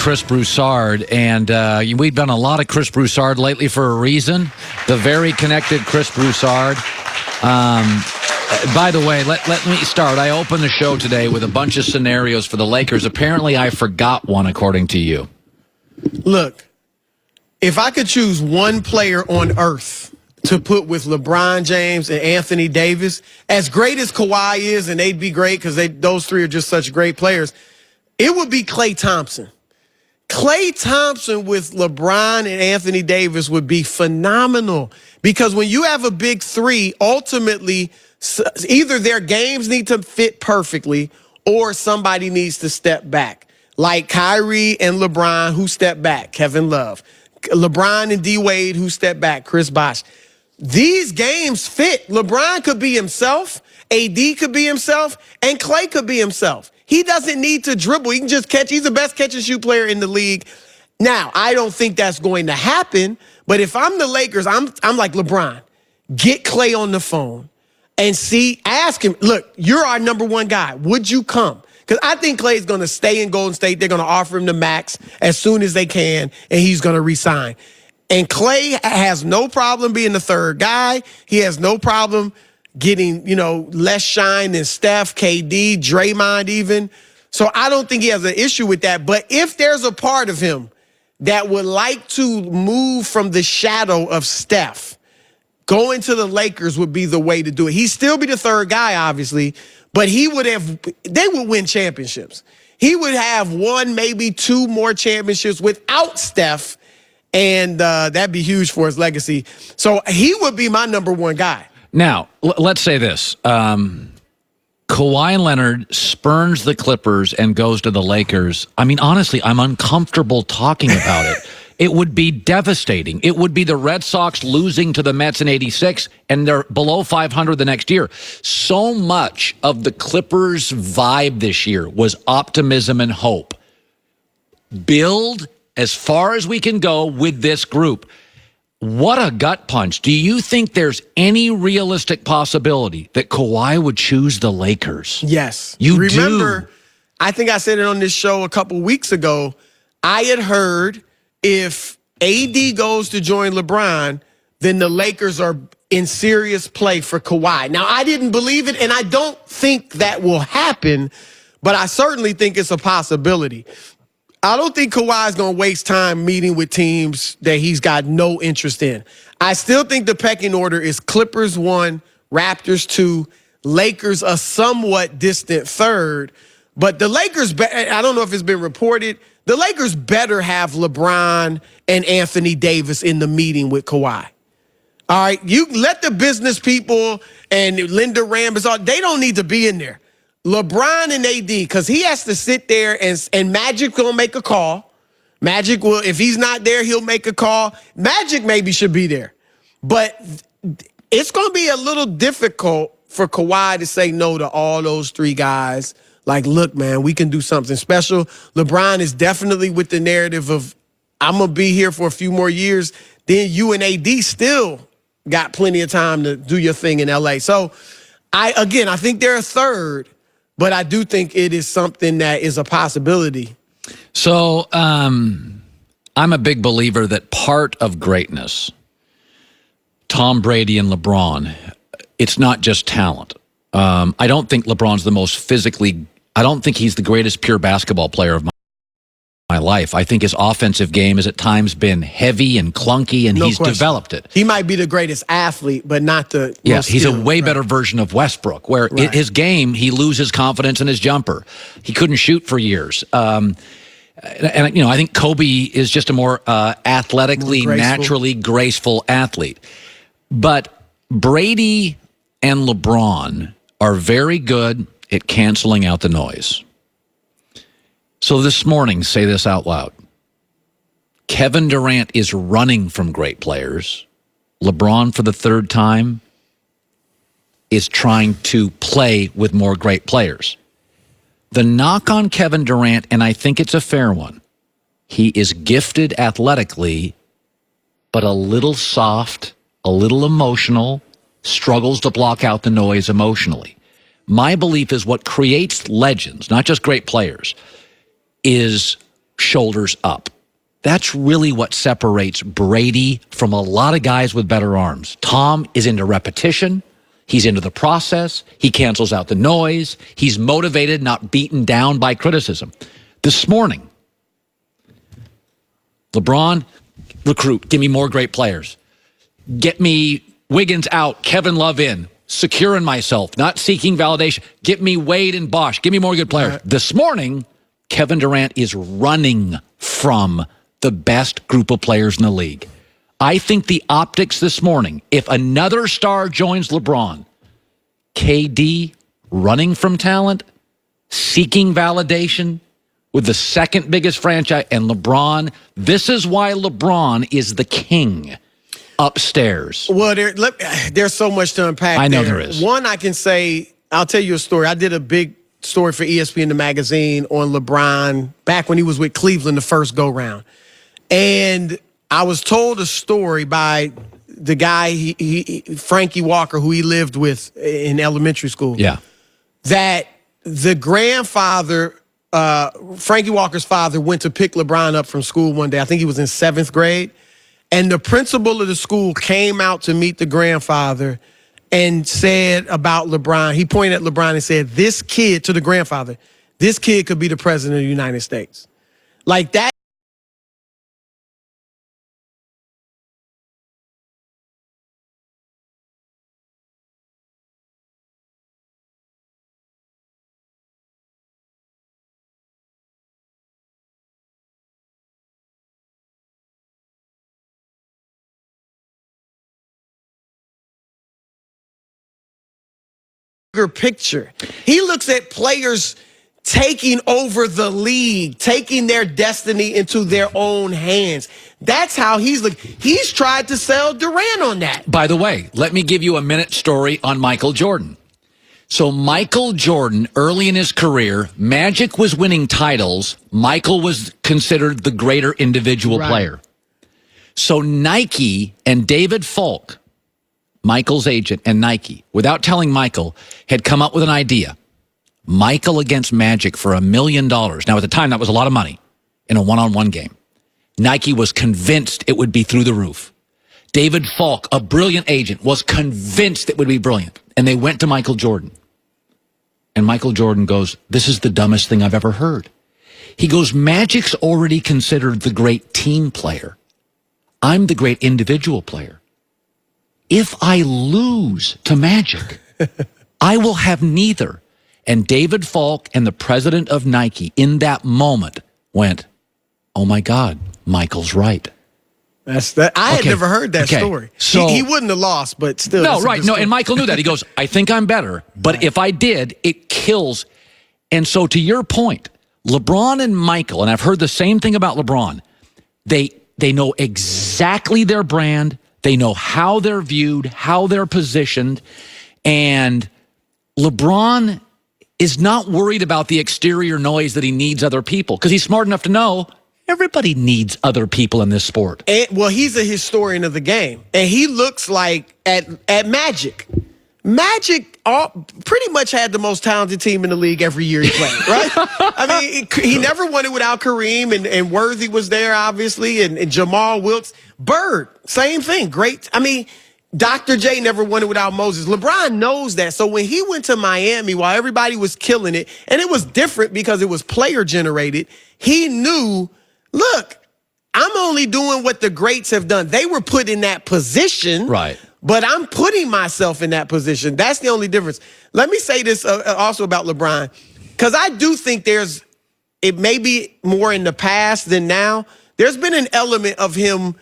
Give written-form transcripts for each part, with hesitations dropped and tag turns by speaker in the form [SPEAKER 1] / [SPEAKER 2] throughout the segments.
[SPEAKER 1] Chris Broussard, and we've done a lot of Chris Broussard lately for a reason. The very connected Chris Broussard. By the way, let me start. I opened the show today with a bunch of scenarios for the Lakers. Apparently, I forgot one, according to you.
[SPEAKER 2] Look, if I could choose one player on earth to put with LeBron James and Anthony Davis, as great as Kawhi is, and they'd be great because those three are just such great players, it would be Klay Thompson. Klay Thompson with LeBron and Anthony Davis would be phenomenal because when you have a big three, ultimately, either their games need to fit perfectly or somebody needs to step back. Like Kyrie and LeBron, who step back, Kevin Love. LeBron and D-Wade, who step back, Chris Bosh. These games fit. LeBron could be himself, AD could be himself, and Klay could be himself. He doesn't need to dribble. He can just catch. He's the best catch-and-shoot player in the league. Now, I don't think that's going to happen, but if I'm the Lakers, I'm like, LeBron, get Klay on the phone and ask him, look, you're our number one guy. Would you come? Because I think Klay's going to stay in Golden State. They're going to offer him the max as soon as they can, and he's going to resign. And Klay has no problem being the third guy. He has no problem getting, less shine than Steph, KD, Draymond even. So I don't think he has an issue with that. But if there's a part of him that would like to move from the shadow of Steph, going to the Lakers would be the way to do it. He'd still be the third guy, obviously, but they would win championships. He would have one, maybe two more championships without Steph, and that'd be huge for his legacy. So he would be my number one guy.
[SPEAKER 1] Now, let's say this. Kawhi Leonard spurns the Clippers and goes to the Lakers. I mean, honestly, I'm uncomfortable talking about it. It would be devastating. It would be the Red Sox losing to the Mets in '86, and they're below 500 the next year. So much of the Clippers' vibe this year was optimism and hope. Build as far as we can go with this group. What a gut punch. Do you think there's any realistic possibility that Kawhi would choose the Lakers?
[SPEAKER 2] Yes.
[SPEAKER 1] Remember,
[SPEAKER 2] I think I said it on this show a couple weeks ago. I had heard if AD goes to join LeBron, then the Lakers are in serious play for Kawhi. Now, I didn't believe it, and I don't think that will happen, but I certainly think it's a possibility. I don't think Kawhi is going to waste time meeting with teams that he's got no interest in. I still think the pecking order is Clippers 1, Raptors 2, Lakers a somewhat distant third. But the Lakers, I don't know if it's been reported, the Lakers better have LeBron and Anthony Davis in the meeting with Kawhi. All right, you let the business people and Linda Rambis, they don't need to be in there. LeBron and AD, because he has to sit there and Magic gonna make a call. Magic will, if he's not there, he'll make a call. Magic maybe should be there. But it's gonna be a little difficult for Kawhi to say no to all those three guys. Like, look, man, we can do something special. LeBron is definitely with the narrative of, I'm gonna be here for a few more years. Then you and AD still got plenty of time to do your thing in LA. So I think they're a third. But I do think it is something that is a possibility.
[SPEAKER 1] So I'm a big believer that part of greatness, Tom Brady and LeBron, it's not just talent. I don't think LeBron's the most I don't think he's the greatest pure basketball player of my life. I think his offensive game has at times been heavy and clunky, and he's developed it.
[SPEAKER 2] He might be the greatest athlete, but not the
[SPEAKER 1] most he's skilled, a way better version of Westbrook, where his game, he loses confidence in his jumper. He couldn't shoot for years. I think Kobe is just a more athletically, naturally graceful athlete. But Brady and LeBron are very good at canceling out the noise. So this morning, say this out loud. Kevin Durant is running from great players. LeBron, for the third time, is trying to play with more great players. The knock on Kevin Durant, and I think it's a fair one, he is gifted athletically, but a little soft, a little emotional, struggles to block out the noise emotionally. My belief is what creates legends, not just great players, is shoulders up. That's really what separates Brady from a lot of guys with better arms. Tom is into repetition. He's into the process. He cancels out the noise. He's motivated, not beaten down by criticism. This morning, LeBron, recruit, give me more great players. Get me Wiggins out, Kevin Love in, securing myself, not seeking validation. Get me Wade and Bosh. Give me more good players. Right. This morning, Kevin Durant is running from the best group of players in the league. I think the optics this morning, if another star joins LeBron, KD running from talent, seeking validation with the second biggest franchise, and LeBron, this is why LeBron is the king upstairs.
[SPEAKER 2] Well, there's so much to unpack.
[SPEAKER 1] I know there is.
[SPEAKER 2] One, I can say, I'll tell you a story. I did a big story for ESPN, the magazine, on LeBron back when he was with Cleveland the first go-round. And I was told a story by the guy, Frankie Walker, who he lived with in elementary school.
[SPEAKER 1] Yeah.
[SPEAKER 2] That the grandfather, Frankie Walker's father, went to pick LeBron up from school one day. I think he was in 7th grade. And the principal of the school came out to meet the grandfather and said about LeBron, he pointed at LeBron and said, this kid, to the grandfather, this kid could be the president of the United States. Like that. Picture. He looks at players taking over the league, taking their destiny into their own hands. That's how he's looking. He's tried to sell Durant on that.
[SPEAKER 1] By the way, let me give you a minute story on Michael Jordan. So Michael Jordan, early in his career, Magic was winning titles. Michael was considered the greater individual player. So Nike and David Falk, Michael's agent, and Nike, without telling Michael, had come up with an idea. Michael against Magic for $1 million. Now, at the time, that was a lot of money in a one-on-one game. Nike was convinced it would be through the roof. David Falk, a brilliant agent, was convinced it would be brilliant. And they went to Michael Jordan. And Michael Jordan goes, this is the dumbest thing I've ever heard. He goes, Magic's already considered the great team player. I'm the great individual player. If I lose to Magic, I will have neither. And David Falk and the president of Nike in that moment went, oh my God, Michael's right.
[SPEAKER 2] That's that. I had never heard that story. So he wouldn't have lost, but still.
[SPEAKER 1] No, right. No, and Michael knew that. He goes, I think I'm better, but if I did, it kills. And so to your point, LeBron and Michael, and I've heard the same thing about LeBron, they know exactly their brand. They know how they're viewed, how they're positioned, and LeBron is not worried about the exterior noise that he needs other people because he's smart enough to know everybody needs other people in this sport.
[SPEAKER 2] And, well, he's a historian of the game, and he looks like at Magic. Magic pretty much had the most talented team in the league every year he played, right? I mean, he never won it without Kareem, and Worthy was there, obviously, and Jamal Wilkes. Bird, same thing, great. I mean, Dr. J never won it without Moses. LeBron knows that. So when he went to Miami while everybody was killing it, and it was different because it was player-generated, he knew, look, I'm only doing what the greats have done. They were put in that position.
[SPEAKER 1] Right.
[SPEAKER 2] But I'm putting myself in that position. That's the only difference. Let me say this also about LeBron, because I do think it may be more in the past than now. There's been an element of him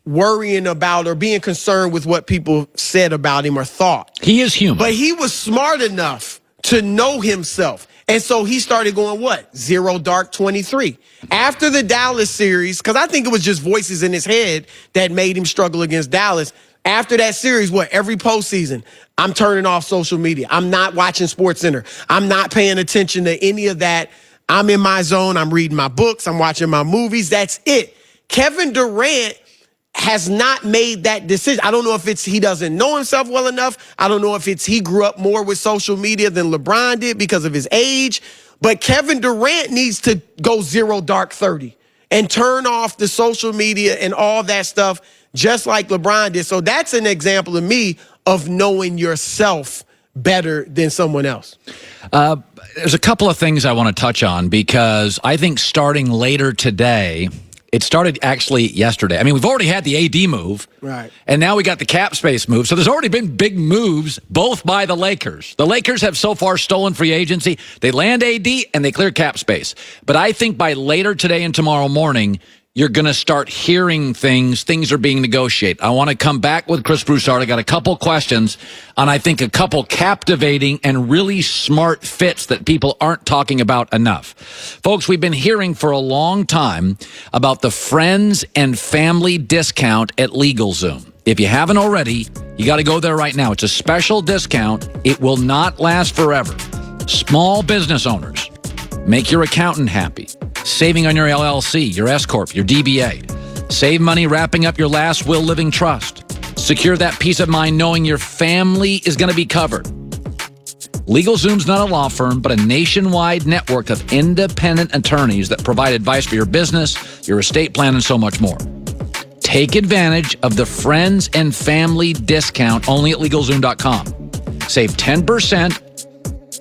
[SPEAKER 2] worrying about or being concerned with what people said about him or thought.
[SPEAKER 1] He is human.
[SPEAKER 2] But he was smart enough to know himself. And so he started going, what? 0 Dark 23. After the Dallas series, because I think it was just voices in his head that made him struggle against Dallas. After that series, every postseason, I'm turning off social media. I'm not watching SportsCenter. I'm not paying attention to any of that. I'm in my zone. I'm reading my books. I'm watching my movies. That's it. Kevin Durant has not made that decision. I don't know if it's he doesn't know himself well enough. I don't know if it's he grew up more with social media than LeBron did because of his age. But Kevin Durant needs to go 0 Dark 30. and turn off the social media and all that stuff just like LeBron did. So that's an example to me of knowing yourself better than someone else.
[SPEAKER 1] There's a couple of things I want to touch on because I think starting later today, it started actually yesterday. I mean, we've already had the AD move.
[SPEAKER 2] Right.
[SPEAKER 1] And now we got the cap space move. So there's already been big moves, both by the Lakers. The Lakers have so far stolen free agency. They land AD and they clear cap space. But I think by later today and tomorrow morning, you're going to start hearing things. Things are being negotiated. I want to come back with Chris Broussard. I got a couple questions on, I think, a couple captivating and really smart fits that people aren't talking about enough. Folks, we've been hearing for a long time about the friends and family discount at LegalZoom. If you haven't already, you got to go there right now. It's a special discount. It will not last forever. Small business owners, make your accountant happy. Saving on your LLC, your S-Corp, your DBA. Save money wrapping up your last will living trust. Secure that peace of mind knowing your family is going to be covered. LegalZoom's not a law firm, but a nationwide network of independent attorneys that provide advice for your business, your estate plan, and so much more. Take advantage of the friends and family discount only at LegalZoom.com. Save 10%.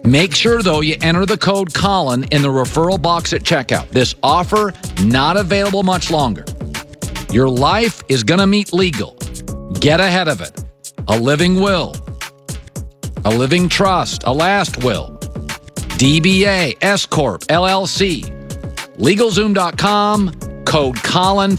[SPEAKER 1] Make sure, though, you enter the code Colin in the referral box at checkout. This offer not available much longer. Your life is going to meet legal. Get ahead of it. A living will, a living trust, a last will, DBA, S-Corp, LLC, LegalZoom.com, code Colin.